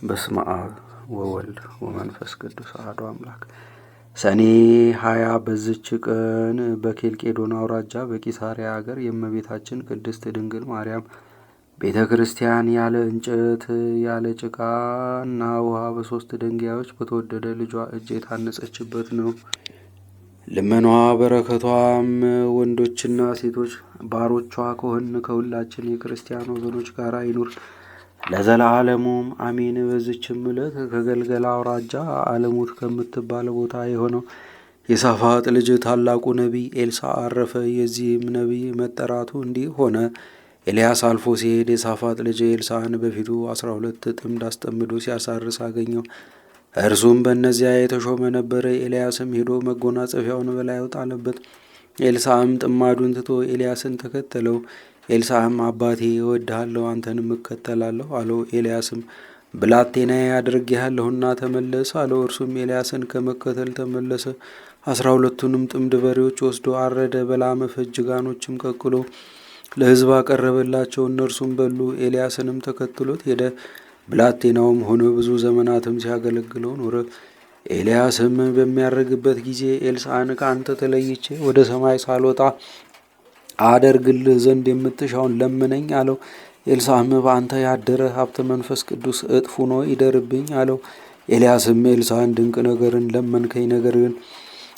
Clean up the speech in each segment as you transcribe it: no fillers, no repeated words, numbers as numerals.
በስመ አብ ወወልድ ወመንፈስ ቅዱስ አሐዱ አምላክ። ሰኔ 20 በዝች ቀን በኬልቄዶን አውራጃ በቂሳሪያ ሀገር የእመቤታችን ቅድስት ድንግል ማርያም ቤተ ክርስቲያን ያለ እንጨት ያለ ጭቃና ውሃ በ3 ድንጋዮች በተወደደ ልጇ እጅ የታነጸችበት ነው። ልመናዋ በረከቷም ወንዶችና ሴቶች ባሮቿ ከሆን ከሁላችን የክርስቲያን ወገኖች ጋር ይኑር ለዘላለሙም አሜን። በዚችም ዕለት ከገልገላ አውራጃ አለሙት ከምትባል ቦታ የሆነው የሳፋጥ ልጅ ታላቁ ነቢይ ኤልሳዕ አረፈ። የዚህም ነቢይ መጠራቱ እንዲህ ሆነ። ኤልያስ አልፎ ሲሄድ የሳፋጥ ልጅ ኤልሳዕን በፊቱ 12 ጥምድ አስጠምዶ ሲያሳርስ አገኘው። እርሱም በእነዚያ የተሾመ ነበረ። ኤልያስም ሄዶ መጎናጸፊያውን በላዩ ጣለበት። ኤልሳዕም ጥማዱን ትቶ ኤልያስን ተከተለው። ኤልሳዕም አባቴ እወድሃለሁ፣ አንተንም እከተላለሁ አለው። ኤልያስም ብላቴናዬ አድርጌሃለሁና ተመለስ አለው። እርሱም ኤልያስን ከመከተል ተመለሰ። 12ቱንም ጥምድ በሬዎች ወስዶ አረደ። በላመ ፈጅ ጋኖችም ቀቅሎ ለሕዝብ አቀረበላቸው። እነርሱም በሉ። ኤልያስንም ተከትሎት ሄደ። ብላቴናውም ሆኖ ብዙ ዘመናትም ሲያገለግለው ኖረ። ኤልያስም በሚያርግበት ጊዜ ኤልሳዕን ከአንተ ተለይቼ ወደ ሰማይ ሳልወጣ አደርግልህ ዘንድ የምትሻውን ለምነኝ አለው። ኤልሳዕም በአንተ ያደረ ሀብተ መንፈስ ቅዱስ እጥፍ ሆኖ ይደርብኝ አለው። ኤልያስም ኤልሳዕን ድንቅ ነገርን ለመንከኝ፣ ነገር ግን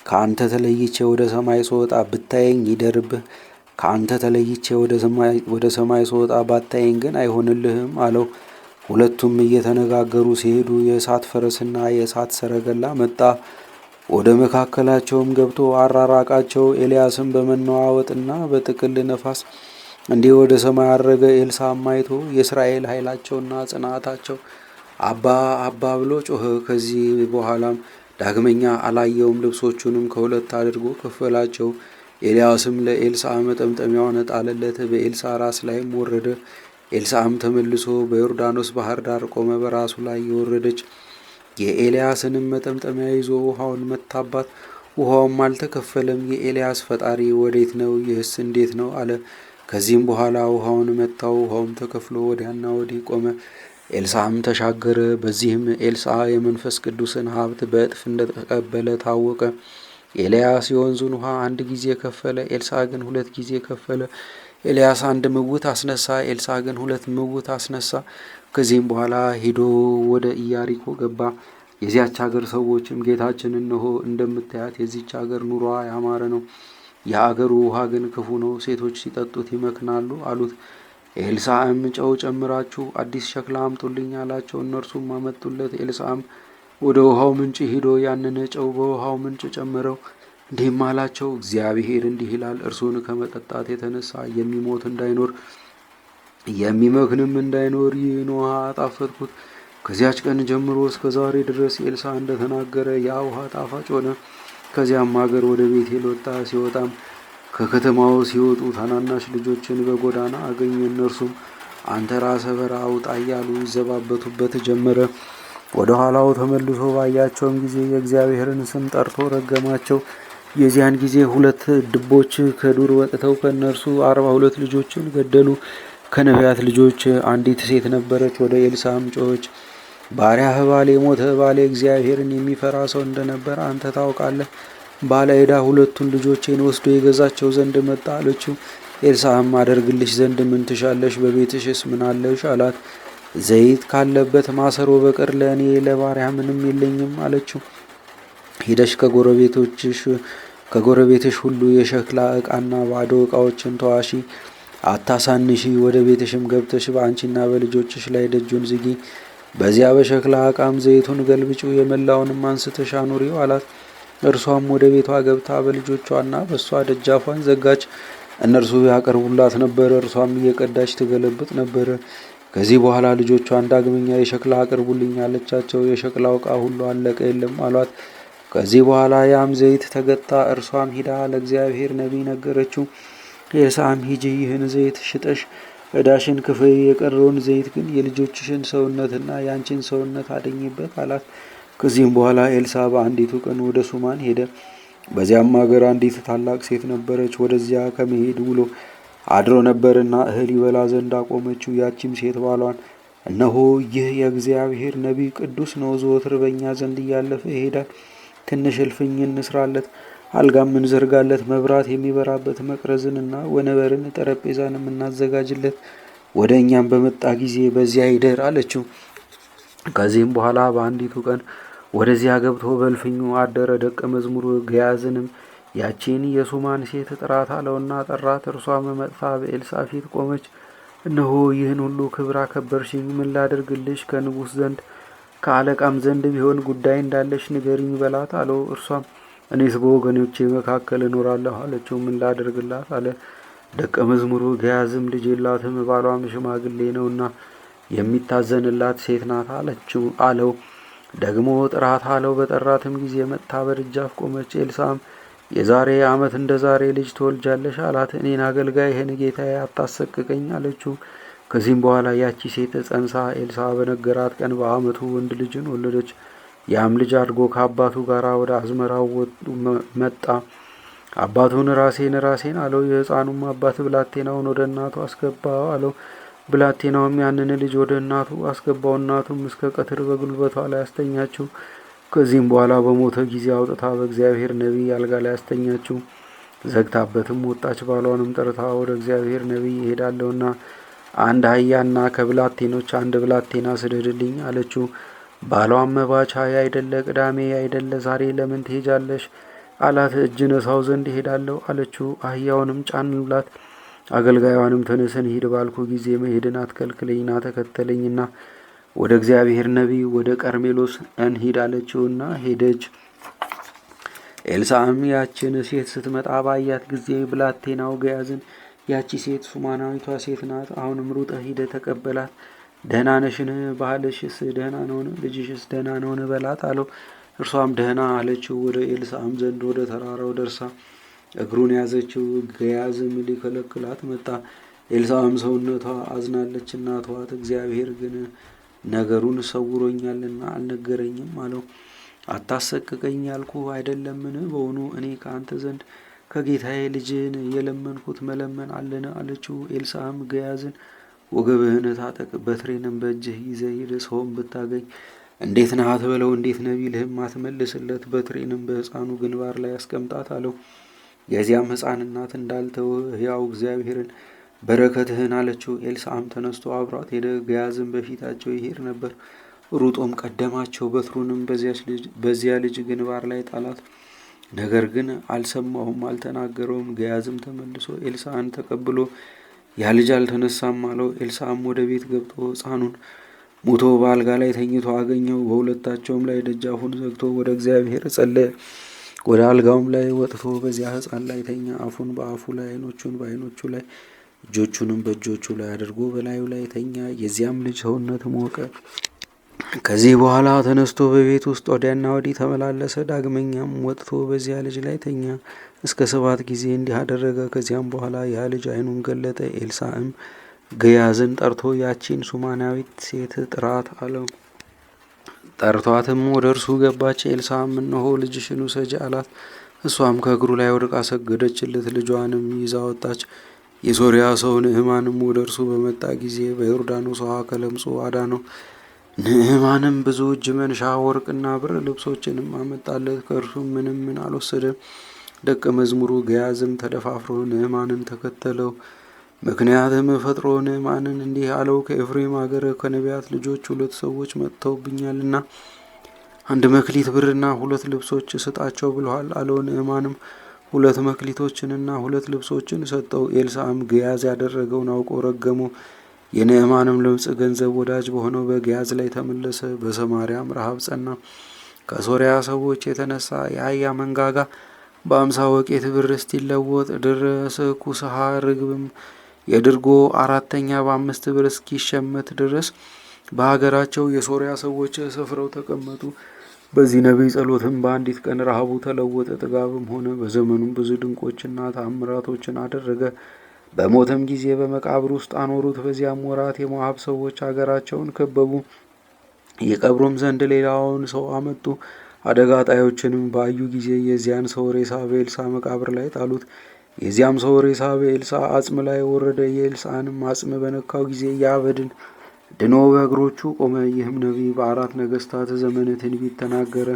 ከአንተ ተለይቼ ወደ ሰማይ ስወጣ ብታየኝ ይደርብህ፣ ከአንተ ተለይቼ ወደ ሰማይ ስወጣ ባታየኝ ግን አይሆንልህም አለው። ሁለቱም እየተነጋገሩ ሲሄዱ የእሳት ፈረስና የእሳት ሰረገላ መጣ። ወደ መካከላቸውም ገብቶ አራራቃቸው። ኤልያስም በመነዋወጥና በጥቅል ነፋስ እንዲህ ወደ ሰማይ አረገ። ኤልሳዕም አይቶ የእስራኤል ኃይላቸውና ጽናታቸው አባ አባ ብሎ ጮኸ። ከዚህ በኋላም ዳግመኛ አላየውም። ልብሶቹንም ከሁለት አድርጎ ከፈላቸው። ኤልያስም ለኤልሳዕ መጠምጠሚያውን ጣለለት፣ በኤልሳዕ ራስ ላይም ወረደ። ኤልሳዕም ተመልሶ በዮርዳኖስ ባህር ዳር ቆመ። በራሱ ላይ የወረደች የኤልያስንም መጠምጠሚያ ይዞ ውሃውን መታባት። ውሃውም አልተከፈለም። የኤልያስ ፈጣሪ ወዴት ነው? ይህስ እንዴት ነው አለ። ከዚህም በኋላ ውሃውን መታው። ውሃውም ተከፍሎ ወዲያና ወዲህ ቆመ። ኤልሳዕም ተሻገረ። በዚህም ኤልሳዕ የመንፈስ ቅዱስን ሀብት በእጥፍ እንደተቀበለ ታወቀ። ኤልያስ የወንዙን ውሃ 1 ጊዜ ከፈለ፣ ኤልሳዕ ግን 2 ጊዜ ከፈለ። ኤልያስ 1 ምውት አስነሳ፣ ኤልሳዕ ግን 2 ምውት አስነሳ። ከዚህም በኋላ ሄዶ ወደ ኢያሪኮ ገባ። የዚያች ሀገር ሰዎችም ጌታችን እነሆ እንደምታያት የዚች ሀገር ኑሯ ያማረ ነው፣ የአገሩ ውሃ ግን ክፉ ነው፣ ሴቶች ሲጠጡት ይመክናሉ አሉት። ኤልሳዕም ጨው ጨምራችሁ አዲስ ሸክላ አምጡልኝ አላቸው። እነርሱም አመጡለት። ኤልሳዕም ወደ ውሃው ምንጭ ሂዶ ያንን ጨው በውሃው ምንጭ ጨመረው። እንዲህም አላቸው፣ እግዚአብሔር እንዲህ ይላል፣ እርሱን ከመጠጣት የተነሳ የሚሞት እንዳይኖር የሚመክንም እንዳይኖር ይህን ውሃ አጣፈጥኩት። ከዚያች ቀን ጀምሮ እስከ ዛሬ ድረስ ኤልሳዕ እንደተናገረ ያ ውሃ ጣፋጭ ሆነ። ከዚያም ሀገር ወደ ቤቴል ወጣ። ሲወጣም ከከተማው ሲወጡ ታናናሽ ልጆችን በጎዳና አገኘ። እነርሱም አንተ ራሰ በራ ውጣ እያሉ ይዘባበቱበት ጀመረ። ወደ ኋላው ተመልሶ ባያቸውም ጊዜ የእግዚአብሔርን ስም ጠርቶ ረገማቸው። የዚያን ጊዜ 2 ድቦች ከዱር ወጥተው ከእነርሱ 42 ልጆችን ገደሉ። ከነቢያት ልጆች አንዲት ሴት ነበረች። ወደ ኤልሳዕም ጮኸች፣ ባሪያህ ባሌ ሞተ። ባሌ እግዚአብሔርን የሚፈራ ሰው እንደነበረ አንተ ታውቃለህ። ባለ ዕዳ 2ቱን ልጆቼን ወስዶ የገዛቸው ዘንድ መጣ አለችው። ኤልሳዕም አደርግልሽ ዘንድ ምን ትሻለሽ? በቤትሽስ ምን አለሽ አላት። ዘይት ካለበት ማሰሮ በቀር ለእኔ ለባሪያ ምንም የለኝም አለችው። ሄደሽ ከጎረቤትሽ ሁሉ የሸክላ ዕቃና ባዶ ዕቃዎችን ተዋሺ፣ አታሳንሺ። ወደ ቤትሽም ገብተሽ በአንቺና በልጆችሽ ላይ ደጁን ዝጊ። በዚያ በሸክላ ዕቃም ዘይቱን ገልብጪው፣ የመላውንም አንስተሽ አኑሪው አላት። እርሷም ወደ ቤቷ ገብታ በልጆቿና በእሷ ደጃፏን ዘጋች። እነርሱ ያቀርቡላት ነበረ፣ እርሷም እየቀዳች ትገለብጥ ነበረ። ከዚህ በኋላ ልጆቿን ዳግመኛ የሸክላ አቅርቡልኝ አለቻቸው። የሸክላው ዕቃ ሁሉ አለቀ፣ የለም አሏት። ከዚህ በኋላ ያም ዘይት ተገታ። እርሷም ሂዳ ለእግዚአብሔር ነቢይ ነገረችው። ኤልሳዕም ሂጂ፣ ይህን ዘይት ሽጠሽ ዕዳሽን ክፈይ፣ የቀረውን ዘይት ግን የልጆችሽን ሰውነትና የአንቺን ሰውነት አደኝበት አላት። ከዚህም በኋላ ኤልሳዕ በአንዲቱ ቀን ወደ ሱማን ሄደ። በዚያም ሀገር አንዲት ታላቅ ሴት ነበረች። ወደዚያ ከመሄድ ውሎ አድሮ ነበርና እህል ይበላ ዘንድ አቆመችው። ያቺም ሴት ባሏን እነሆ ይህ የእግዚአብሔር ነቢይ ቅዱስ ነው፣ ዘወትር በእኛ ዘንድ እያለፈ ይሄዳል። ትንሽ እልፍኝ እንስራለት፣ አልጋም እንዘርጋለት፣ መብራት የሚበራበት መቅረዝንና ወነበርን ጠረጴዛንም እናዘጋጅለት፣ ወደ እኛም በመጣ ጊዜ በዚያ ይደር አለችው። ከዚህም በኋላ በአንዲቱ ቀን ወደዚያ ገብቶ በእልፍኙ አደረ። ደቀ መዝሙሩ ገያዝንም ያቺን የሱማን ሴት ጥራት አለውና ጠራት። እርሷም መጥታ በኤልሳዕ ፊት ቆመች። እነሆ ይህን ሁሉ ክብር አከበርሽኝ፣ ምን ላደርግልሽ? ከንጉሥ ዘንድ ከአለቃም ዘንድ ቢሆን ጉዳይ እንዳለሽ ንገሪኝ በላት አለው። እርሷም እኔስ በወገኖቼ መካከል እኖራለሁ አለችው። ምን ላደርግላት አለ። ደቀ መዝሙሩ ገያዝም ልጅ የላትም፣ ባሏም ሽማግሌ ነውና የሚታዘንላት ሴት ናት አለው። ደግሞ ጥራት አለው። በጠራትም ጊዜ መጥታ በደጃፍ ቆመች። ኤልሳዕም የዛሬ ዓመት እንደ ዛሬ ልጅ ትወልጃለሽ አላት። እኔን አገልጋይህን ጌታዬ አታሰቅቀኝ አለችው። ከዚህም በኋላ ያቺ ሴት ጸንሳ ኤልሳዕ በነገራት ቀን በዓመቱ ወንድ ልጅን ወለደች። ያም ልጅ አድጎ ከአባቱ ጋር ወደ አዝመራው መጣ። አባቱን ራሴን ራሴን አለው። የሕፃኑም አባት ብላቴናውን ወደ እናቱ አስገባው አለው። ብላቴናውም ያንን ልጅ ወደ እናቱ አስገባው። እናቱም እስከ ቀትር በጉልበቷ ላይ አስተኛችው። ከዚህም በኋላ በሞተ ጊዜ አውጥታ በእግዚአብሔር ነቢይ አልጋ ላይ አስተኛችው። ዘግታበትም ወጣች። ባሏንም ጠርታ ወደ እግዚአብሔር ነቢይ እሄዳለሁና አንድ አህያና ከብላቴኖች አንድ ብላቴና ስደድልኝ አለችው። ባሏም መባቻ ያይደለ ቅዳሜ ያይደለ ዛሬ ለምን ትሄጃለሽ አላት። እጅ ነሳው ዘንድ እሄዳለሁ አለችው። አህያውንም ጫንላት። አገልጋዩንም ተነስን ሂድ ባልኩ ጊዜ መሄድን አትከልክለኝና ተከተለኝና ወደ እግዚአብሔር ነቢይ ወደ ቀርሜሎስ እንሂድ አለችውና ሄደች። ኤልሳዕም ያችን ሴት ስትመጣ ባያት ጊዜ ብላቴናው ገያዝን ያቺ ሴት ሱማናዊቷ ሴት ናት፣ አሁንም ሩጠህ ሂደህ ተቀበላት። ደህና ነሽን? ባልሽስ ደህና ነውን? ልጅሽስ ደህና ነውን? በላት አለው። እርሷም ደህና አለችው። ወደ ኤልሳዕም ዘንድ ወደ ተራራው ደርሳ እግሩን ያዘችው። ገያዝም ሊከለክላት መጣ። ኤልሳዕም ሰውነቷ አዝናለችና ተዋት፣ እግዚአብሔር ግን ነገሩን ሰውሮኛልና አልነገረኝም አለው። አታሰቅቀኝ ያልኩህ አይደለምን? በውኑ እኔ ከአንተ ዘንድ ከጌታዬ ልጅን የለመንኩት መለመን አለን አለችው። ኤልሳዕም ገያዝን ወገብህን ታጠቅ፣ በትሬንም በእጅህ ይዘህ ሂድ፣ ሰውም ብታገኝ እንዴት ነህ አትበለው፣ እንዴት ነህ ቢልህም አትመልስለት፣ በትሬንም በሕፃኑ ግንባር ላይ አስቀምጣት አለው። የዚያም ሕፃን እናት እንዳልተውህ ሕያው እግዚአብሔርን በረከትህን አለችው። ኤልሳዕም ተነስቶ አብሯት ሄደ። ገያዝም በፊታቸው ይሄድ ነበር። ሩጦም ቀደማቸው፣ በትሩንም በዚያ ልጅ ግንባር ላይ ጣላት። ነገር ግን አልሰማውም፣ አልተናገረውም። ገያዝም ተመልሶ ኤልሳዕን ተቀብሎ ያ ልጅ አልተነሳም አለው። ኤልሳዕም ወደ ቤት ገብቶ ሕፃኑን ሙቶ በአልጋ ላይ ተኝቶ አገኘው። በሁለታቸውም ላይ ደጃፉን ዘግቶ ወደ እግዚአብሔር ጸለየ። ወደ አልጋውም ላይ ወጥቶ በዚያ ሕፃን ላይ ተኛ። አፉን በአፉ ላይ፣ ዓይኖቹን በዓይኖቹ ላይ፣ እጆቹንም በእጆቹ ላይ አድርጎ በላዩ ላይ ተኛ። የዚያም ልጅ ሰውነት ሞቀ። ከዚህ በኋላ ተነስቶ በቤት ውስጥ ወዲያና ወዲህ ተመላለሰ። ዳግመኛም ወጥቶ በዚያ ልጅ ላይ ተኛ። እስከ 7 ጊዜ እንዲህ አደረገ። ከዚያም በኋላ ያ ልጅ ዓይኑን ገለጠ። ኤልሳዕም ገያዝን ጠርቶ ያቺን ሱማናዊት ሴት ጥራት አለው። ጠርቷትም ወደ እርሱ ገባች። ኤልሳዕም እነሆ ልጅሽን ውሰጂ አላት። እሷም ከእግሩ ላይ ወድቃ ሰገደችለት። ልጇንም ይዛ ወጣች። የሶርያ ሰው ንዕማንም ወደ እርሱ በመጣ ጊዜ በዮርዳኖስ ውሃ ከለምጹ አዳነው። ንዕማንም ብዙ እጅ መንሻ ወርቅና ብር ልብሶችንም አመጣለት። ከእርሱም ምንም ምን አልወሰደም። ደቀ መዝሙሩ ገያዝም ተደፋፍሮ ንዕማንን ተከተለው። ምክንያትም ፈጥሮ ንዕማንን እንዲህ አለው፣ ከኤፍሬም አገር ከነቢያት ልጆች 2 ሰዎች መጥተውብኛልና 1 መክሊት ብርና 2 ልብሶች ስጣቸው ብለዋል አለው። ንዕማንም 2 መክሊቶችንና 2 ልብሶችን ሰጠው። ኤልሳዕም ገያዝ ያደረገውን አውቆ ረገመው። የንዕማንም ልብስ ገንዘብ ወዳጅ በሆነው በገያዝ ላይ ተመለሰ። በሰማርያም ረሃብ ጸና። ከሶርያ ሰዎች የተነሳ የአህያ መንጋጋ በ50 ወቄት ብር እስኪለወጥ ድረስ ኩስሃ ርግብም የድርጎ 4ኛ በ5 ብር እስኪሸመት ድረስ በሀገራቸው የሶርያ ሰዎች ሰፍረው ተቀመጡ። በዚህ ነቢይ ጸሎትም በአንዲት ቀን ረሃቡ ተለወጠ፣ ጥጋብም ሆነ። በዘመኑም ብዙ ድንቆችና ተአምራቶችን አደረገ። በሞተም ጊዜ በመቃብር ውስጥ አኖሩት። በዚያም ወራት የሞዓብ ሰዎች አገራቸውን ከበቡ። የቀብሩም ዘንድ ሌላውን ሰው አመጡ። አደጋ ጣዮችንም ባዩ ጊዜ የዚያን ሰው ሬሳ በኤልሳዕ መቃብር ላይ ጣሉት። የዚያም ሰው ሬሳ በኤልሳዕ አጽም ላይ ወረደ። የኤልሳዕንም አጽም በነካው ጊዜ ያ በድን ድኖ በእግሮቹ ቆመ። ይህም ነቢይ በ4 ነገሥታት ዘመን ትንቢት ተናገረ።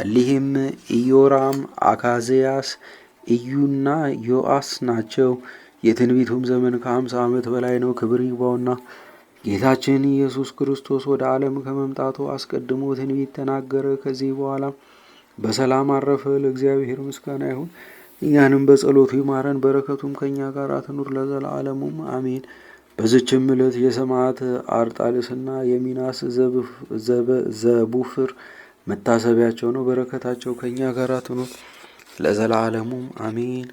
እሊህም ኢዮራም፣ አካዝያስ፣ ኢዩና ዮአስ ናቸው። የትንቢቱም ዘመን ከ50 ዓመት በላይ ነው። ክብር ይግባውና ጌታችን ኢየሱስ ክርስቶስ ወደ ዓለም ከመምጣቱ አስቀድሞ ትንቢት ተናገረ። ከዚህ በኋላ በሰላም አረፈ። ለእግዚአብሔር ምስጋና ይሁን። እኛንም በጸሎቱ ይማረን፣ በረከቱም ከእኛ ጋር ትኑር ለዘላለሙም አሜን። በዝችም ዕለት የሰማዕት አርጣልስና የሚናስ ዘቡፍር መታሰቢያቸው ነው። በረከታቸው ከእኛ ጋር ትኑር ለዘላለሙም አሜን።